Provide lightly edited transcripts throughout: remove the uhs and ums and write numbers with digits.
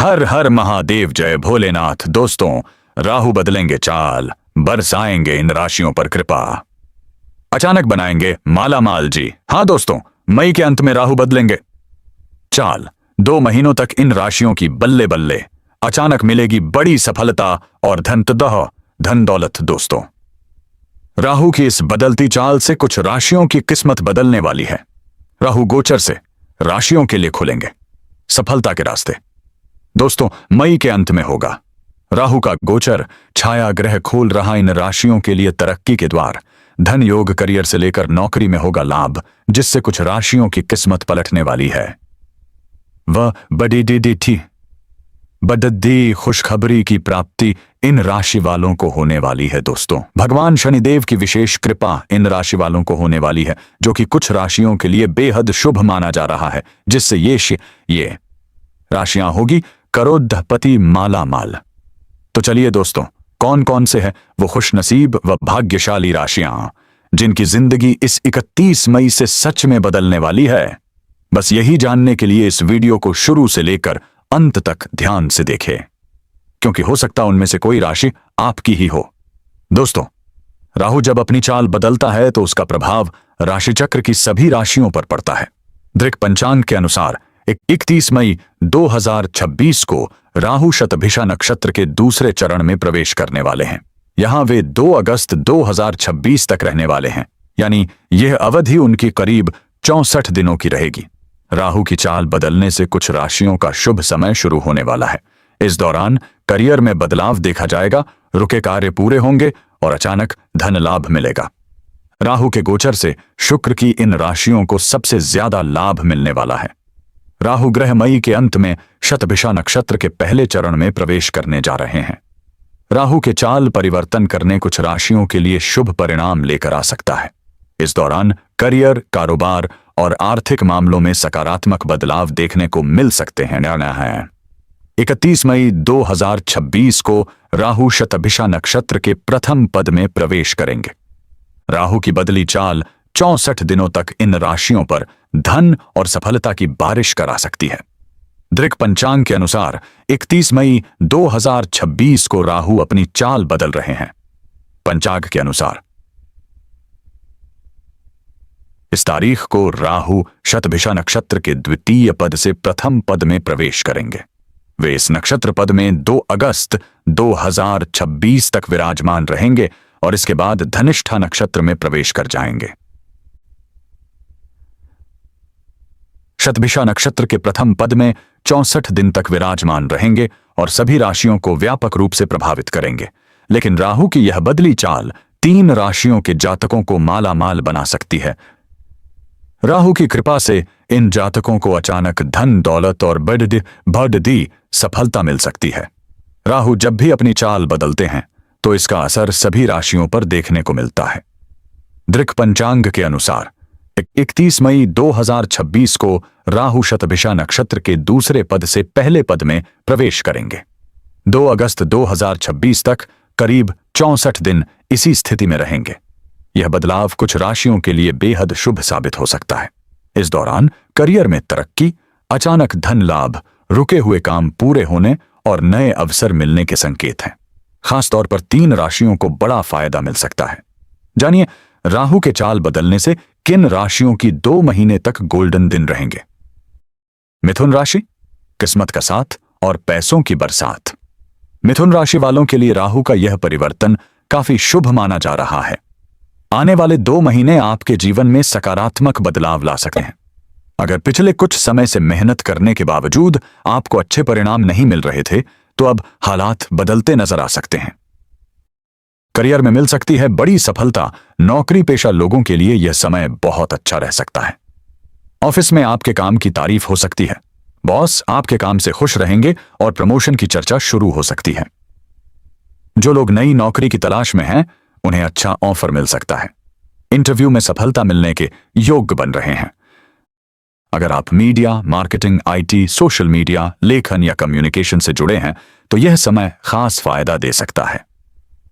हर हर महादेव, जय भोलेनाथ। दोस्तों, राहु बदलेंगे चाल, बरसाएंगे इन राशियों पर कृपा, अचानक बनाएंगे माला माल जी। हाँ दोस्तों, मई के अंत में राहु बदलेंगे चाल। 2 महीनों तक इन राशियों की बल्ले बल्ले, अचानक मिलेगी बड़ी सफलता और धन दौलत। दोस्तों, राहु की इस बदलती चाल से कुछ राशियों की किस्मत बदलने वाली है। राहु गोचर से राशियों के लिए खुलेंगे सफलता के रास्ते। दोस्तों, मई के अंत में होगा। राहु का गोचर छाया ग्रह खोल रहा इन राशियों के लिए तरक्की के द्वार, धन योग, करियर से लेकर नौकरी में होगा लाभ, जिससे कुछ राशियों की किस्मत पलटने वाली है। वह बड़ी खुशखबरी की प्राप्ति इन राशि वालों को होने वाली है। दोस्तों, भगवान शनिदेव की विशेष कृपा इन राशि वालों को होने वाली है, जो कि कुछ राशियों के लिए बेहद शुभ माना जा रहा है, जिससे ये राशियां होगी करोड़पति माला माल। तो चलिए दोस्तों, कौन कौन से हैं वो खुशनसीब व भाग्यशाली राशियां जिनकी जिंदगी इस 31 मई से सच में बदलने वाली है। बस यही जानने के लिए इस वीडियो को शुरू से लेकर अंत तक ध्यान से देखें, क्योंकि हो सकता उनमें से कोई राशि आपकी ही हो। दोस्तों, राहु जब अपनी चाल बदलता है तो उसका प्रभाव राशिचक्र की सभी राशियों पर पड़ता है। दृक पंचांग के अनुसार 31 मई 2026 को राहु शतभिषा नक्षत्र के दूसरे चरण में प्रवेश करने वाले हैं। यहां वे 2 अगस्त 2026 तक रहने वाले हैं, यानी यह अवधि उनकी करीब 64 दिनों की रहेगी। राहु की चाल बदलने से कुछ राशियों का शुभ समय शुरू होने वाला है। इस दौरान करियर में बदलाव देखा जाएगा, रुके कार्य पूरे होंगे और अचानक धन लाभ मिलेगा। राहु के गोचर से शुक्र की इन राशियों को सबसे ज्यादा लाभ मिलने वाला है। राहु ग्रह मई के अंत में शतभिषा नक्षत्र के पहले चरण में प्रवेश करने जा रहे हैं। राहु के चाल परिवर्तन करने कुछ राशियों के लिए शुभ परिणाम लेकर आ सकता है। इस दौरान करियर, कारोबार और आर्थिक मामलों में सकारात्मक बदलाव देखने को मिल सकते हैं। 31 मई 2026 को राहु शतभिषा नक्षत्र के प्रथम पद में प्रवेश करेंगे। राहु की बदली चाल 64 दिनों तक इन राशियों पर धन और सफलता की बारिश करा सकती है। दृक पंचांग के अनुसार 31 मई 2026 को राहु अपनी चाल बदल रहे हैं। पंचांग के अनुसार इस तारीख को राहु शतभिषा नक्षत्र के द्वितीय पद से प्रथम पद में प्रवेश करेंगे। वे इस नक्षत्र पद में 2 अगस्त 2026 तक विराजमान रहेंगे और इसके बाद धनिष्ठा नक्षत्र में प्रवेश कर जाएंगे। शतभिषा नक्षत्र के प्रथम पद में 64 दिन तक विराजमान रहेंगे और सभी राशियों को व्यापक रूप से प्रभावित करेंगे। लेकिन राहु की यह बदली चाल 3 राशियों के जातकों को माला माल बना सकती है। राहु की कृपा से इन जातकों को अचानक धन दौलत और बड़ी सफलता मिल सकती है। राहु जब भी अपनी चाल बदलते हैं तो इसका असर सभी राशियों पर देखने को मिलता है। दृक पंचांग के अनुसार 31 मई 2026 को राहु शतभिषा नक्षत्र के दूसरे पद से पहले पद में प्रवेश करेंगे। 2 अगस्त 2026 तक करीब 64 दिन इसी स्थिति में रहेंगे। यह बदलाव कुछ राशियों के लिए बेहद शुभ साबित हो सकता है। इस दौरान करियर में तरक्की, अचानक धन लाभ, रुके हुए काम पूरे होने और नए अवसर मिलने के संकेत हैं। खासतौर पर 3 राशियों को बड़ा फायदा मिल सकता है। जानिए, राहु के चाल बदलने से किन राशियों की 2 महीने तक गोल्डन दिन रहेंगे। मिथुन राशि, किस्मत का साथ और पैसों की बरसात। मिथुन राशि वालों के लिए राहु का यह परिवर्तन काफी शुभ माना जा रहा है। आने वाले 2 महीने आपके जीवन में सकारात्मक बदलाव ला सकते हैं। अगर पिछले कुछ समय से मेहनत करने के बावजूद आपको अच्छे परिणाम नहीं मिल रहे थे, तो अब हालात बदलते नजर आ सकते हैं। करियर में मिल सकती है बड़ी सफलता। नौकरी पेशा लोगों के लिए यह समय बहुत अच्छा रह सकता है। ऑफिस में आपके काम की तारीफ हो सकती है। बॉस आपके काम से खुश रहेंगे और प्रमोशन की चर्चा शुरू हो सकती है। जो लोग नई नौकरी की तलाश में हैं, उन्हें अच्छा ऑफर मिल सकता है। इंटरव्यू में सफलता मिलने के योग्य बन रहे हैं। अगर आप media, marketing, IT, social media, लेखन या कम्युनिकेशन से जुड़े हैं, तो यह समय खास फायदा दे सकता है।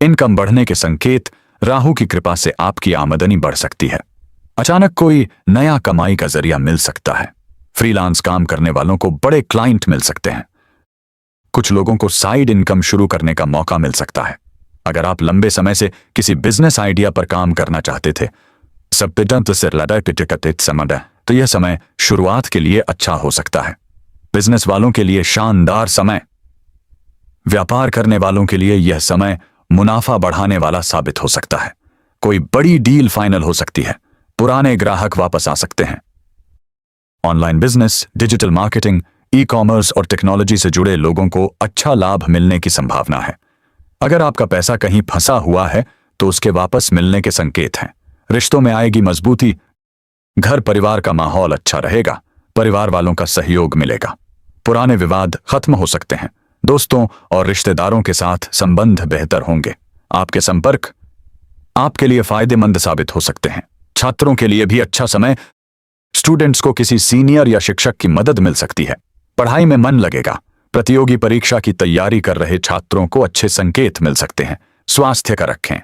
इनकम बढ़ने के संकेत, राहु की कृपा से आपकी आमदनी बढ़ सकती है। अचानक कोई नया कमाई का जरिया मिल सकता है। फ्रीलांस काम करने वालों को बड़े क्लाइंट मिल सकते हैं। कुछ लोगों को साइड इनकम शुरू करने का मौका मिल सकता है। अगर आप लंबे समय से किसी बिजनेस आइडिया पर काम करना चाहते थे तो यह समय शुरुआत के लिए अच्छा हो सकता है। बिजनेस वालों के लिए शानदार समय। व्यापार करने वालों के लिए यह समय मुनाफा बढ़ाने वाला साबित हो सकता है। कोई बड़ी डील फाइनल हो सकती है। पुराने ग्राहक वापस आ सकते हैं। Online business, digital marketing, e commerce और टेक्नोलॉजी से जुड़े लोगों को अच्छा लाभ मिलने की संभावना है। अगर आपका पैसा कहीं फंसा हुआ है तो उसके वापस मिलने के संकेत हैं। रिश्तों में आएगी मजबूती। घर परिवार का माहौल अच्छा रहेगा। परिवार वालों का सहयोग मिलेगा। पुराने विवाद खत्म हो सकते हैं। दोस्तों और रिश्तेदारों के साथ संबंध बेहतर होंगे। आपके संपर्क आपके लिए फायदेमंद साबित हो सकते हैं। छात्रों के लिए भी अच्छा समय। स्टूडेंट्स को किसी सीनियर या शिक्षक की मदद मिल सकती है। पढ़ाई में मन लगेगा। प्रतियोगी परीक्षा की तैयारी कर रहे छात्रों को अच्छे संकेत मिल सकते हैं। स्वास्थ्य का रखें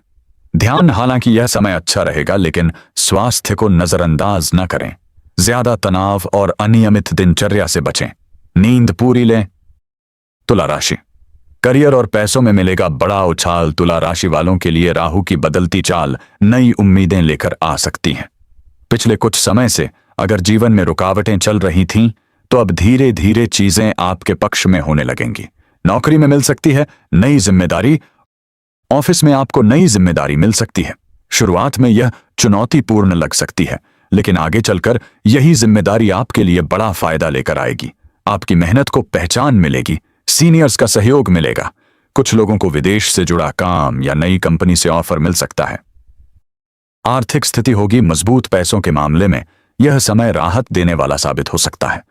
ध्यान। हालांकि यह समय अच्छा रहेगा, लेकिन स्वास्थ्य को नजरअंदाज न करें। ज्यादा तनाव और अनियमित दिनचर्या से बचें। नींद पूरी लें। तुला राशि, करियर और पैसों में मिलेगा बड़ा उछाल। तुला राशि वालों के लिए राहु की बदलती चाल नई उम्मीदें लेकर आ सकती हैं। पिछले कुछ समय से अगर जीवन में रुकावटें चल रही थीं, तो अब धीरे धीरे चीजें आपके पक्ष में होने लगेंगी। नौकरी में मिल सकती है नई जिम्मेदारी। ऑफिस में आपको नई जिम्मेदारी मिल सकती है। शुरुआत में यह चुनौतीपूर्ण लग सकती है, लेकिन आगे चलकर यही जिम्मेदारी आपके लिए बड़ा फायदा लेकर आएगी। आपकी मेहनत को पहचान मिलेगी। सीनियर्स का सहयोग मिलेगा। कुछ लोगों को विदेश से जुड़ा काम या नई कंपनी से ऑफर मिल सकता है। आर्थिक स्थिति होगी मजबूत। पैसों के मामले में यह समय राहत देने वाला साबित हो सकता है।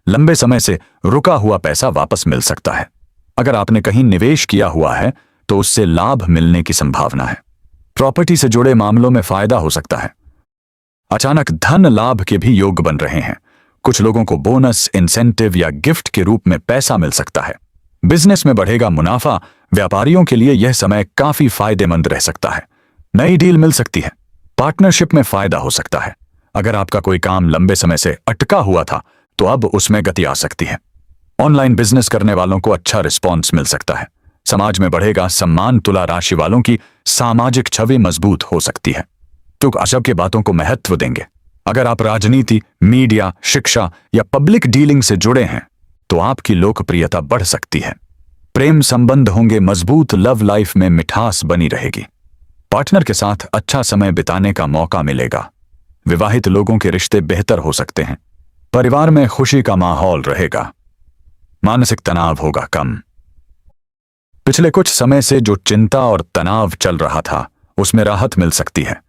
लंबे समय से रुका हुआ पैसा वापस मिल सकता है। अगर आपने कहीं निवेश किया हुआ है तो उससे लाभ मिलने की संभावना है। प्रॉपर्टी से जुड़े मामलों में फायदा हो सकता है। अचानक धन लाभ के भी योग बन रहे हैं। कुछ लोगों को बोनस, इंसेंटिव या गिफ्ट के रूप में पैसा मिल सकता है। बिजनेस में बढ़ेगा मुनाफा। व्यापारियों के लिए यह समय काफी फायदेमंद रह सकता है। नई डील मिल सकती है। पार्टनरशिप में फायदा हो सकता है। अगर आपका कोई काम लंबे समय से अटका हुआ था तो अब उसमें गति आ सकती है। ऑनलाइन बिजनेस करने वालों को अच्छा रिस्पॉन्स मिल सकता है। समाज में बढ़ेगा सम्मान। तुला राशि वालों की सामाजिक छवि मजबूत हो सकती है। तो अशब के बातों को महत्व देंगे। अगर आप राजनीति, मीडिया, शिक्षा या पब्लिक डीलिंग से जुड़े हैं तो आपकी लोकप्रियता बढ़ सकती है। प्रेम संबंध होंगे मजबूत। लव लाइफ में मिठास बनी रहेगी। पार्टनर के साथ अच्छा समय बिताने का मौका मिलेगा। विवाहित लोगों के रिश्ते बेहतर हो सकते हैं। परिवार में खुशी का माहौल रहेगा। मानसिक तनाव होगा कम। पिछले कुछ समय से जो चिंता और तनाव चल रहा था उसमें राहत मिल सकती है।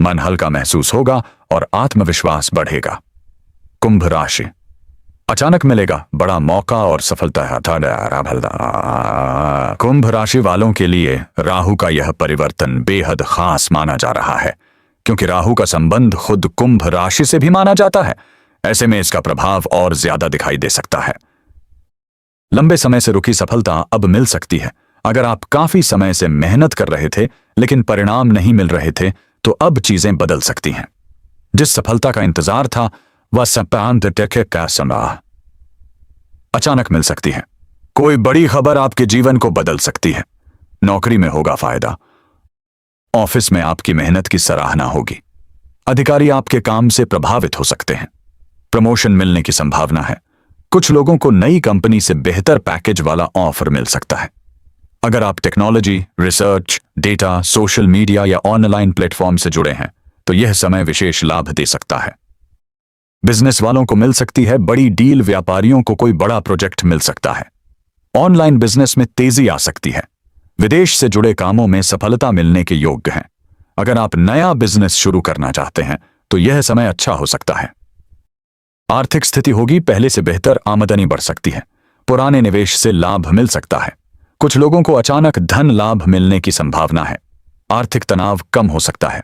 मन हल्का महसूस होगा और आत्मविश्वास बढ़ेगा। कुंभ राशि, अचानक मिलेगा बड़ा मौका और सफलता। कुंभ राशि वालों के लिए राहु का यह परिवर्तन बेहद खास माना जा रहा है, क्योंकि राहु का संबंध खुद कुंभ राशि से भी माना जाता है। ऐसे में इसका प्रभाव और ज्यादा दिखाई दे सकता है। लंबे समय से रुकी सफलता अब मिल सकती है। अगर आप काफी समय से मेहनत कर रहे थे लेकिन परिणाम नहीं मिल रहे थे तो अब चीजें बदल सकती हैं। जिस सफलता का इंतजार था वह अचानक मिल सकती है। कोई बड़ी खबर आपके जीवन को बदल सकती है। नौकरी में होगा फायदा। ऑफिस में आपकी मेहनत की सराहना होगी। अधिकारी आपके काम से प्रभावित हो सकते हैं। प्रमोशन मिलने की संभावना है। कुछ लोगों को नई कंपनी से बेहतर पैकेज वाला ऑफर मिल सकता है। अगर आप technology, research, data, social media या ऑनलाइन प्लेटफॉर्म से जुड़े हैं तो यह समय विशेष लाभ दे सकता है। बिजनेस वालों को मिल सकती है बड़ी डील। व्यापारियों को कोई बड़ा प्रोजेक्ट मिल सकता है। ऑनलाइन बिजनेस में तेजी आ सकती है। विदेश से जुड़े कामों में सफलता मिलने के योग्य हैं। अगर आप नया बिजनेस शुरू करना चाहते हैं तो यह समय अच्छा हो सकता है। आर्थिक स्थिति होगी पहले से बेहतर। आमदनी बढ़ सकती है। पुराने निवेश से लाभ मिल सकता है। कुछ लोगों को अचानक धन लाभ मिलने की संभावना है। आर्थिक तनाव कम हो सकता है।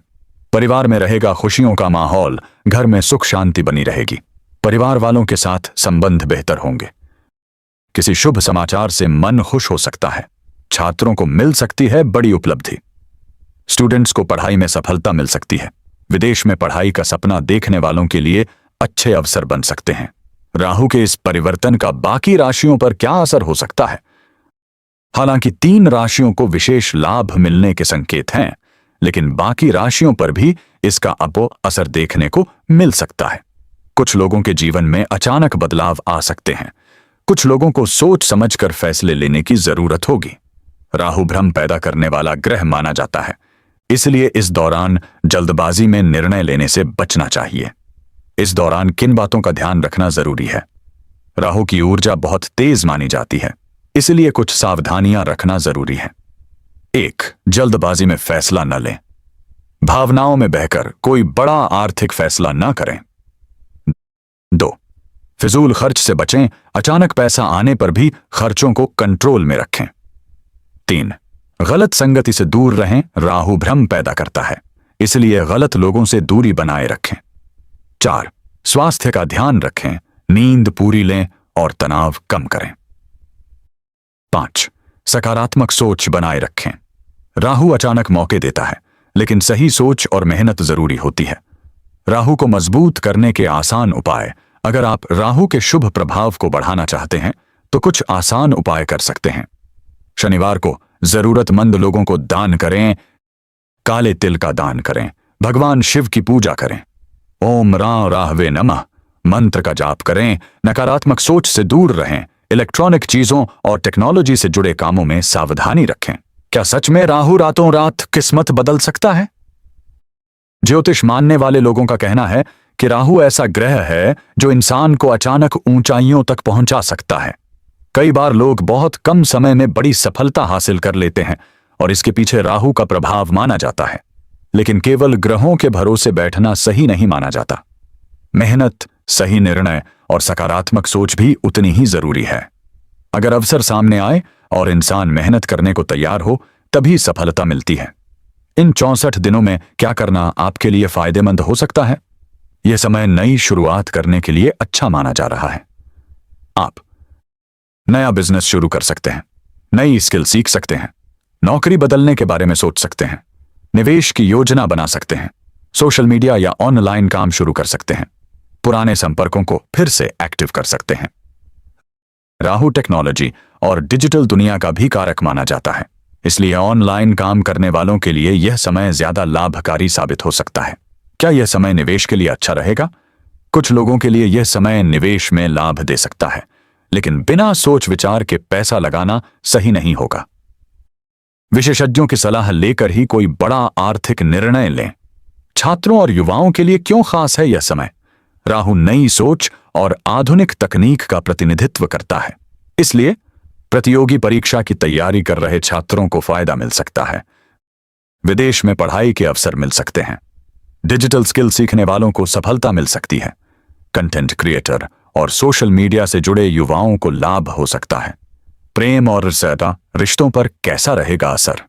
परिवार में रहेगा खुशियों का माहौल। घर में सुख शांति बनी रहेगी। परिवार वालों के साथ संबंध बेहतर होंगे। किसी शुभ समाचार से मन खुश हो सकता है। छात्रों को मिल सकती है बड़ी उपलब्धि। स्टूडेंट्स को पढ़ाई में सफलता मिल सकती है। विदेश में पढ़ाई का सपना देखने वालों के लिए अच्छे अवसर बन सकते हैं। राहु के इस परिवर्तन का बाकी राशियों पर क्या असर हो सकता है? हालांकि 3 राशियों को विशेष लाभ मिलने के संकेत हैं, लेकिन बाकी राशियों पर भी इसका असर देखने को मिल सकता है। कुछ लोगों के जीवन में अचानक बदलाव आ सकते हैं। कुछ लोगों को सोच समझकर फैसले लेने की जरूरत होगी। राहु भ्रम पैदा करने वाला ग्रह माना जाता है, इसलिए इस दौरान जल्दबाजी में निर्णय लेने से बचना चाहिए। इस दौरान किन बातों का ध्यान रखना जरूरी है? राहु की ऊर्जा बहुत तेज मानी जाती है, इसलिए कुछ सावधानियां रखना जरूरी है। 1. जल्दबाजी में फैसला न लें। भावनाओं में बहकर कोई बड़ा आर्थिक फैसला न करें। 2. फिजूल खर्च से बचें। अचानक पैसा आने पर भी खर्चों को कंट्रोल में रखें। 3. गलत संगति से दूर रहें। राहु भ्रम पैदा करता है, इसलिए गलत लोगों से दूरी बनाए रखें। 4. स्वास्थ्य का ध्यान रखें। नींद पूरी लें और तनाव कम करें। 5. सकारात्मक सोच बनाए रखें। राहु अचानक मौके देता है, लेकिन सही सोच और मेहनत जरूरी होती है। राहु को मजबूत करने के आसान उपाय। अगर आप राहु के शुभ प्रभाव को बढ़ाना चाहते हैं तो कुछ आसान उपाय कर सकते हैं। शनिवार को जरूरतमंद लोगों को दान करें। काले तिल का दान करें। भगवान शिव की पूजा करें। ओम राहवे नमः मंत्र का जाप करें। नकारात्मक सोच से दूर रहें। इलेक्ट्रॉनिक चीजों और टेक्नोलॉजी से जुड़े कामों में सावधानी रखें। क्या सच में राहु रातों रात किस्मत बदल सकता है? ज्योतिष मानने वाले लोगों का कहना है कि राहु ऐसा ग्रह है जो इंसान को अचानक ऊंचाइयों तक पहुंचा सकता है। कई बार लोग बहुत कम समय में बड़ी सफलता हासिल कर लेते हैं और इसके पीछे राहु का प्रभाव माना जाता है। लेकिन केवल ग्रहों के भरोसे बैठना सही नहीं माना जाता। मेहनत, सही निर्णय और सकारात्मक सोच भी उतनी ही जरूरी है। अगर अवसर सामने आए और इंसान मेहनत करने को तैयार हो, तभी सफलता मिलती है। इन 64 दिनों में क्या करना आपके लिए फायदेमंद हो सकता है? यह समय नई शुरुआत करने के लिए अच्छा माना जा रहा है। आप नया बिजनेस शुरू कर सकते हैं, नई स्किल सीख सकते हैं, नौकरी बदलने के बारे में सोच सकते हैं, निवेश की योजना बना सकते हैं, सोशल मीडिया या ऑनलाइन काम शुरू कर सकते हैं, पुराने संपर्कों को फिर से एक्टिव कर सकते हैं। राहु टेक्नोलॉजी और डिजिटल दुनिया का भी कारक माना जाता है, इसलिए ऑनलाइन काम करने वालों के लिए यह समय ज्यादा लाभकारी साबित हो सकता है। क्या यह समय निवेश के लिए अच्छा रहेगा? कुछ लोगों के लिए यह समय निवेश में लाभ दे सकता है, लेकिन बिना सोच विचार के पैसा लगाना सही नहीं होगा। विशेषज्ञों की सलाह लेकर ही कोई बड़ा आर्थिक निर्णय लें। छात्रों और युवाओं के लिए क्यों खास है यह समय? राहु नई सोच और आधुनिक तकनीक का प्रतिनिधित्व करता है, इसलिए प्रतियोगी परीक्षा की तैयारी कर रहे छात्रों को फायदा मिल सकता है। विदेश में पढ़ाई के अवसर मिल सकते हैं। डिजिटल स्किल सीखने वालों को सफलता मिल सकती है। कंटेंट क्रिएटर और सोशल मीडिया से जुड़े युवाओं को लाभ हो सकता है। प्रेम और रिश्तों पर कैसा रहेगा असर?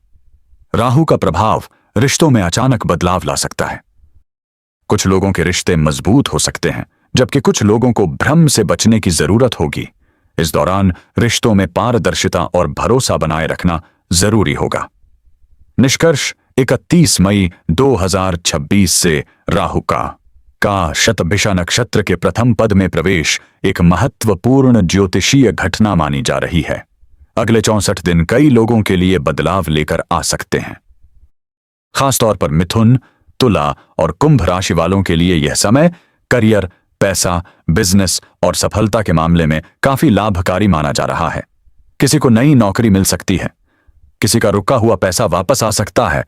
राहु का प्रभाव रिश्तों में अचानक बदलाव ला सकता है। कुछ लोगों के रिश्ते मजबूत हो सकते हैं, जबकि कुछ लोगों को भ्रम से बचने की जरूरत होगी। इस दौरान रिश्तों में पारदर्शिता और भरोसा बनाए रखना जरूरी होगा। निष्कर्ष: 31 मई 2026 से राहु का शतभिषा नक्षत्र के प्रथम पद में प्रवेश एक महत्वपूर्ण ज्योतिषीय घटना मानी जा रही है। अगले 64 दिन कई लोगों के लिए बदलाव लेकर आ सकते हैं। खासतौर पर मिथुन, तुला और कुंभ राशि वालों के लिए यह समय करियर, पैसा, बिजनेस और सफलता के मामले में काफी लाभकारी माना जा रहा है। किसी को नई नौकरी मिल सकती है, किसी का रुका हुआ पैसा वापस आ सकता है,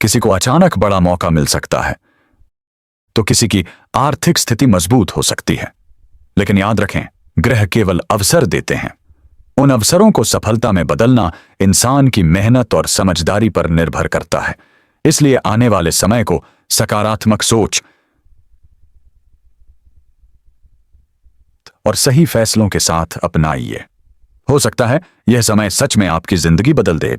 किसी को अचानक बड़ा मौका मिल सकता है, तो किसी की आर्थिक स्थिति मजबूत हो सकती है। लेकिन याद रखें, ग्रह केवल अवसर देते हैं। उन अवसरों को सफलता में बदलना इंसान की मेहनत और समझदारी पर निर्भर करता है। इसलिए आने वाले समय को सकारात्मक सोच और सही फैसलों के साथ अपनाइए। हो सकता है यह समय सच में आपकी जिंदगी बदल दे।